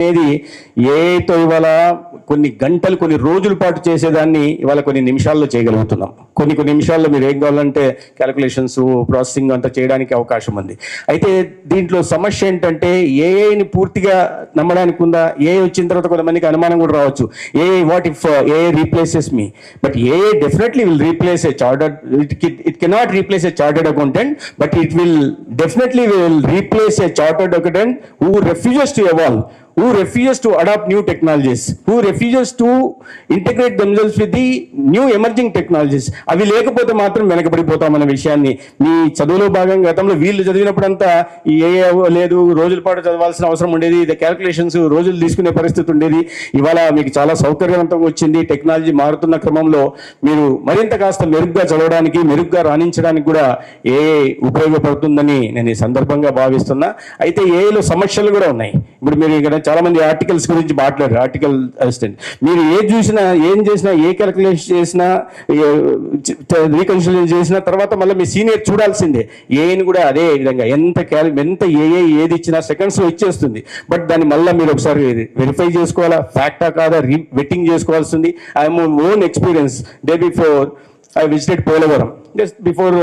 అనేది ఏతో ఇవాళ కొన్ని గంటలు కొన్ని రోజుల పాటు చేసేదాన్ని ఇవాళ కొన్ని నిమిషాల్లో చేయగలుగుతున్నాం. కొన్ని నిమిషాల్లో మీరు ఏం కావాలంటే క్యాలిక్యులేషన్స్ ప్రాసెసింగ్ అంతా చేయడానికి అవకాశం ఉంది. అయితే దీంట్లో సమస్య ఏంటంటే ఏఐని పూర్తిగా నమ్మడానికి ఉందా? ఏఐ వచ్చిన తర్వాత కొంతమందికి అనుమానం కూడా రావచ్చు, AI what if AI replaces me? But AI definitely will replace A chartered, it cannot replace A chartered accountant, but it will definitely will replace A chartered accountant who refuses to evolve, who refuses to adopt new technologies, who refuses to integrate themselves with the new emerging technologies. అవి లేకపోతే మాత్రం వెనకబడిపోతామన్న విషయాన్ని మీ చదువులో భాగంగా గతంలో వీళ్ళు చదివినప్పుడంతా ఈ ఏఏ లేదు, రోజుల పాటు చదవాల్సిన అవసరం ఉండేది, ఇది క్యాలిక్యులేషన్స్ రోజులు తీసుకునే పరిస్థితి ఉండేది. ఇవాళ మీకు చాలా సౌకర్యవంతంగా వచ్చింది. టెక్నాలజీ మారుతున్న క్రమంలో మీరు మరింత కాస్త మెరుగ్గా చదవడానికి, మెరుగ్గా రాణించడానికి కూడా ఏఐ ఉపయోగపడుతుందని నేను ఈ సందర్భంగా భావిస్తున్నా. అయితే ఏఐలో సమస్యలు కూడా ఉన్నాయి. ఇప్పుడు మీరు ఇక్కడ చాలా మంది ఆర్టికల్స్ గురించి మాట్లాడారు. ఆర్టికల్ అసిస్టెంట్ మీరు ఏం చేసినా ఏ క్యాలిక్యులేషన్ చేసినా రీకన్సిలేషన్ చేసిన తర్వాత మళ్ళీ మీ సీనియర్ చూడాల్సిందే. ఏఐని కూడా అదే విధంగా ఎంత ఏఐ ఏది ఇచ్చినా సెకండ్స్లో ఇచ్చేస్తుంది. బట్ దాన్ని మళ్ళీ మీరు ఒకసారి వెరిఫై చేసుకోవాలా, ఫ్యాక్టా కాదా, వెట్టింగ్ చేసుకోవాల్సింది. I own experience day before I visited Polavaram, just before